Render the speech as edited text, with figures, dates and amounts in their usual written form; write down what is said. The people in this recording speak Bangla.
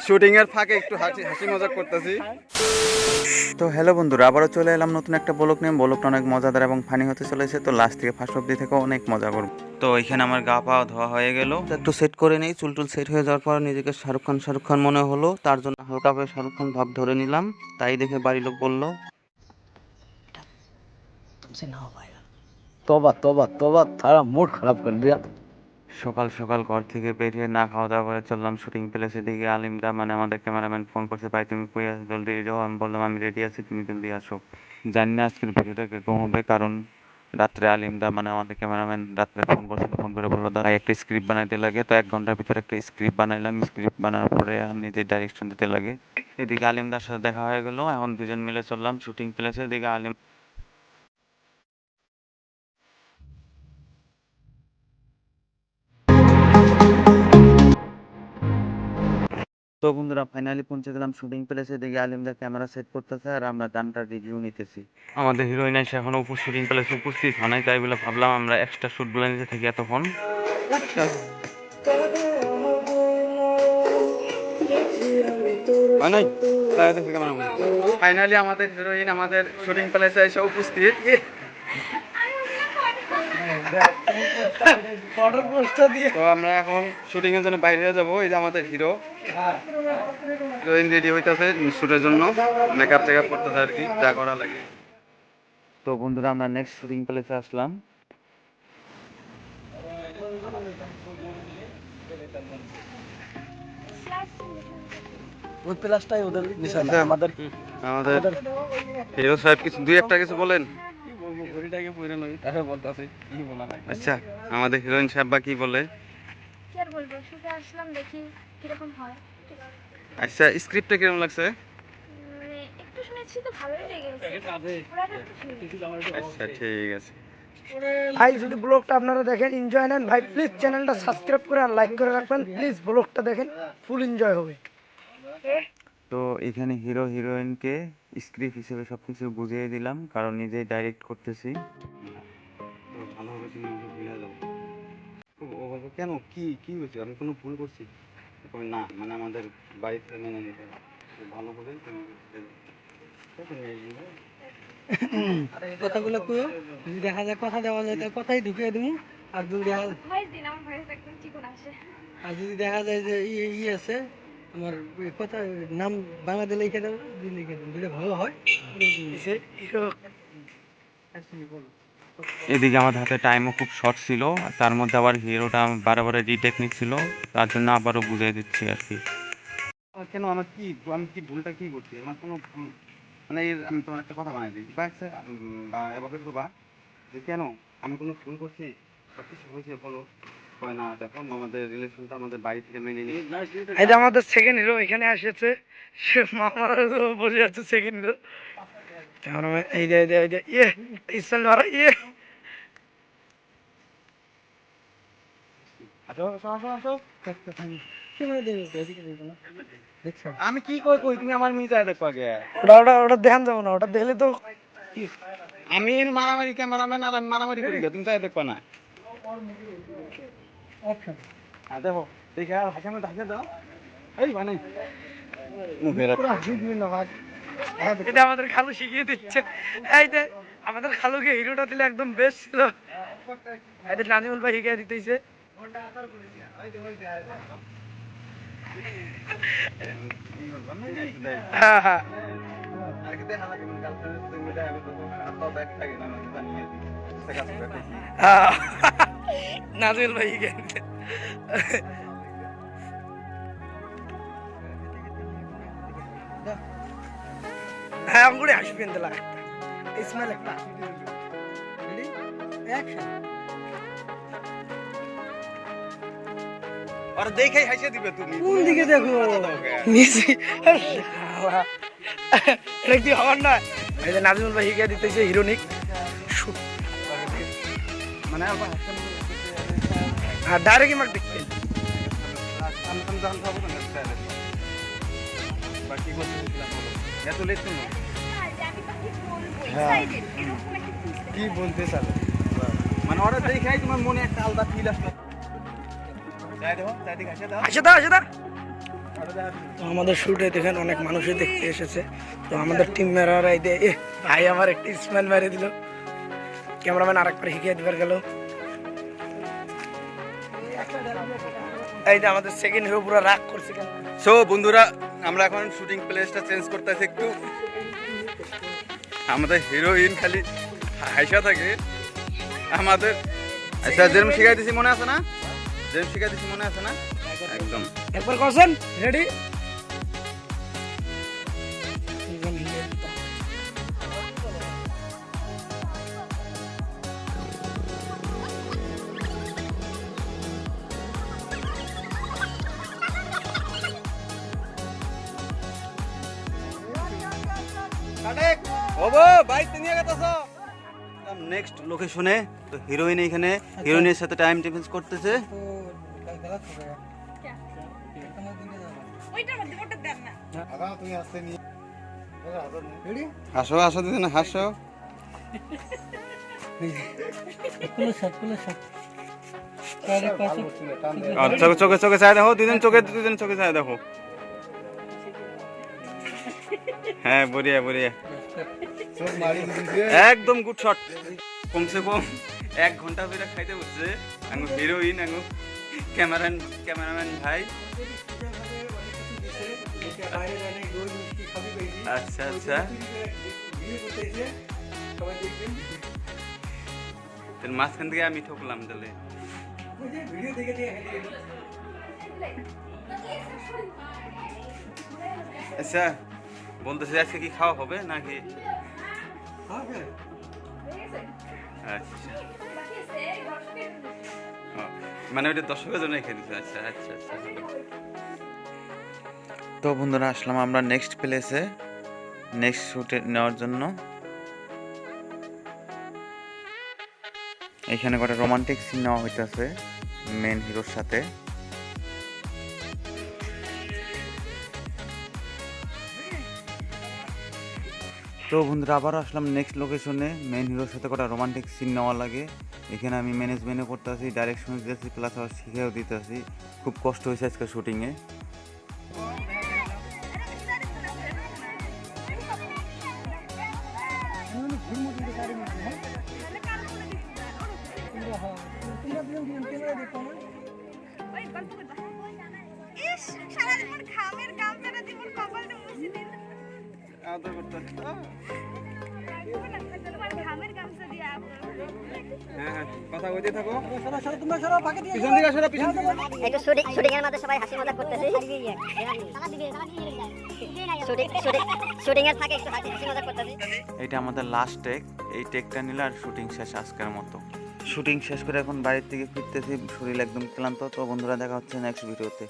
শুটিং এর ফাঁকে একটু হাসি মজা করতেছি। তো হ্যালো বন্ধুরা, আবারও চলে এলাম নতুন একটা ব্লগ নিয়ে। ব্লগটা অনেক মজাদার এবং ফানি হতে চলেছে, তো লাস্ট থেকে ফার্স্ট অব্দি থেকে অনেক মজা করব। তো এখানে আমার গা পা ধোয়া হয়ে গেল, একটু সেট করে নেই। চুল সেট হয়ে যাওয়ার পর নিজেকে শাহরুখ খান মনে হলো, তার জন্য হালকা করে শাহরুখ খান ভাব ধরে নিলাম। তাই দেখে বাড়ির লোক বললো, तोबा तोबा तोबा थारा मूड खराब कर दिया। সকাল সকাল ঘর থেকে বেরিয়ে না খাওয়া দাওয়া করে চললাম শুটিং প্লেসের দিকে। আলিমদা মানে আমাদের ক্যামেরাম্যান ফোন করছে, ভাই তুমি কই আছো, জলদি যাও। আমি বললাম আমি রেডি আছি, তুমি জলদি আসো। জানি না আজকের ভিডিওটা কিরকম হবে, কারণ রাত্রে আলিমদা মানে আমাদের ক্যামেরাম্যান রাত্রে ফোন করছে, ফোন করে বললো দাদা একটা স্ক্রিপ্ট বানাইতে লাগে। তো 1 ঘন্টার ভিতরে একটা স্ক্রিপ্ট বানাইলাম। স্ক্রিপ্ট বানানোর পরে নিজে ডাইরেকশন দিতে লাগে। এদিকে আলিমদার সাথে দেখা হয়ে গেল, এখন দুজন মিলে চললাম শুটিং প্লেসে। এদিকে আলিম তো বন্ধুরা ফাইনালি পৌঁছে গেলাম শুটিং প্লেসে। দেখি আলিমদা ক্যামেরা সেট করতেছে আর আমরা গানটার রিভিউ নিতেছি। আমাদের হিরোইন এসে এখনো শুটিং প্লেসে উপস্থিত হয় নাই, তাই বলে ভাবলাম আমরা এক্সট্রা শুট বলে নিতে থাকি এতক্ষণ। ফাইনালি আমাদের হিরোইন আমাদের শুটিং প্লেসে এসে উপস্থিত। তো আমরা এখন শুটিং এর জন্য বাইরে যাবো। এই যে আমাদের হিরো হিরোইন রেডি হইতেছে শুটের জন্য, মেকআপ টেকআপ করতেছে আর কি, যা করা লাগে। তো বন্ধুরা আমরা নেক্সট শুটিং প্লেসে আসলাম। ওই প্লাসটাই ওদের নিশানা। আমাদের আমাদের হিরো সাহেব কিছু দুই একটা কিছু বলেন। আচ্ছা, আমাদের হিরোইন সাহেব বা কি বলে? কি আর বলবো, শুধু আসলাম দেখি কিরকম হয়। আচ্ছা, স্ক্রিপ্টটা কিরকম লাগছে? একটু শুনেছি তো ভালোই লেগেছে। পুরাটা একটু শুনিনি। আচ্ছা ঠিক আছে। ভাই যদি ব্লগটা আপনারা দেখেন এনজয় নেন ভাই, প্লিজ চ্যানেলটা সাবস্ক্রাইব করে আর লাইক করে রাখবেন প্লিজ। ব্লগটা দেখেন, ফুল এনজয় হবে। তো এখানে হিরো হিরোইনকে স্ক্রিপ্ট হিসেবে সবকিছু বুঝিয়ে দিলাম, কারণ নিজেই ডাইরেক্ট করতেছি। তো ভালোভাবে তুমি বুঝে যাও। ও বলবে কেন, কি কি হয়েছে, আমি কোনো ভুল করছি? তবে না, মানে আমাদের বাড়িতে মেনে নিতে হবে। ভালো করে তুমি বুঝতে যাও। কথাগুলো কইও, যদি দেখা যায় কথা দেওয়া যায় তাহলে কথাই ঢুকিয়ে দিবো। আর যদি দেখা ভয়েস দিন, আমার ভয়েস একদম চিকন আসে। আর যদি দেখা যায় যে ই আছে আমার কথা নাম বাংলাতে লিখে দেবো, লিখে দেবো যেটা ভালো হয়। এদিকে আমাদের হাতে টাইমও খুব শর্ট ছিল, তার মধ্যে আবার হিরোটা বারে রিটেকনিক ছিল, তার জন্য আবারও বুঝিয়ে দিচ্ছি আর কি। কেন আমার কি, আমি কি ভুলটা কি করছি? আমার কোনো ভুল মানে আমি তোমার একটা কথা বানাই দিই বা এবার করবা যে কেন আমি কোনো ভুল করছি বা কিছু হয়েছে বলো। হয় না, দেখো আমাদের রিলেশনটা আমাদের বাড়ি থেকে মেনে নিই। এটা আমাদের সেকেন্ড হিরো এখানে আসছে, সে মামার বসে আছে সেকেন্ড হিরো। এই যে এই যে ইয়ে ইসমাইল মারা ইয়ে। আমি কি কই কই তুমি আমার মিজায় দেখো আগে। ওটা ধ্যান যাবো না, ওটা দেখলে তো আমি মারামারি ক্যামেরাম্যান আর আমি মারামারি করি না, তুমি তাই দেখবা না। দেখো দেখে আর হাসি মধ্যে হাসি দাও। এই মানে এটা আমাদের খালু শিখিয়ে দিচ্ছে। এই যে আমাদের খালুকে হিরোটা দিলে একদম বেস্ট ছিল। এটা নাজিমুল ভাই শিখিয়ে দিতেছে। হ্যাঁ হ্যাঁ নাজিমুল ভাই শিখিয়ে দিচ্ছে। হ্যাঁ আঙ্গুরে হাসবেন দিলা একটা ইসমাইল একটা আর দেখেই হাসিয়ে দিবে তুমি। কোন দিকে দেখো নিচে এটা কি হওয়ার না। এই যে নাজিমুল ভাই শিখিয়ে দিতেছে হিরোনিক মানে আর ডাইরেক্ট মাক দেখতে এত লেট কেন? আর যে আমি তো কিছু বলবো এক্সাইটেড এরকম একটা ফিল। কি বলতে চাও? মানে ওরা দেখাই তোমার মনে একটা আলাদা ফিল আসলো। যাই দেখো চারদিকে হাসে দাও। আসে দাও আসে দাও। তো আমাদের শুটে দেখেন অনেক মানুষই দেখতে এসেছে। তো আমাদের টিম মেরারা এই যে ভাই আমার একটা স্মাইল মেরে দিল, ক্যামেরাম্যান আরেকবার শিখিয়ে দিবার গেল। এই যে আমাদের সেকেন্ড হিরো পুরো রাগ করছে কেন। সো বন্ধুরা, আমরা এখন শুটিং প্লেসটা চেঞ্জ করতেছি একটু। আমাদের হিরোইন খালি হাইসা থাকে আমাদের। আচ্ছা, যেরকম শিখাই দিছি মনে আছে না? যেরকম শিখাই দিছি মনে আছে না? একদম। একবার করছেন রেডি? নেক্সট লোকেশনে তো হিরোইন এখানে হিরোইনের সাথে টাইম ডিফেন্স করতেছে। ওইটার মধ্যে ওটা দেন না। হাসো হাসো দিদি না, হাসো। চোখে চোখে চোখে চাই দেখো, দুদিন চোখে চাই দেখো। হ্যাঁ, বড়িয়া বড়িয়া, একদম গুড শট। কমসে কম 1 ঘন্টা ধরে খাইতে বসছে আঙ্গু হিরোইন, আঙ্গু ক্যামেরাম্যান ভাই। আচ্ছা আচ্ছা, মাঝখান থেকে আমি ঠকলাম তাহলে। আচ্ছা, বলতেছি আজকে কি খাওয়া হবে নাকি? আচ্ছা, মানে ওইটা দর্শকের জন্য খেয়ে দিচ্ছে। আচ্ছা আচ্ছা আচ্ছা। তো বন্ধুরা, আসলাম আমরা নেক্সট প্লেসে নেক্সট শুটে নেওয়ার জন্য। এখানে কটা রোমান্টিক সিন নেওয়া হইতেছে মেন হিরোর সাথে। তো বন্ধুরা, আবারও আসলাম নেক্সট লোকেশনে মেন হিরোর সাথে কটা রোমান্টিক সিন নেওয়া লাগে। এখানে আমি ম্যানেজমেন্টও করতে আসি, ডাইরেকশন দিতেছি, প্লাস আবার শিখেও দিতে আসি। খুব কষ্ট হয়েছে আজকে শুটিংয়ে। ইস, সারাদিন মোর ঘামের গামছাটা দিয়ে মোর কপালটা মুছে দিন। তোমার ঘামের গামছা দিয়ে কথা কইতে থাকো। একটু শুটিং এর মধ্যে সবাই হাসি মজা করতেছে। শুটিং এর ফাঁকে একটু হাসি মজা করতেছে। এটা আমাদের লাস্ট টেক। এই টেকটা নিলে আর শুটিং শেষ আজকের মতো। শুটিং শেষ করে এখন বাড়ির থেকে ফিরতেছি, শরীর একদম ক্লান্ত। তো বন্ধুরা, দেখা হচ্ছে নেক্সট ভিডিওতে।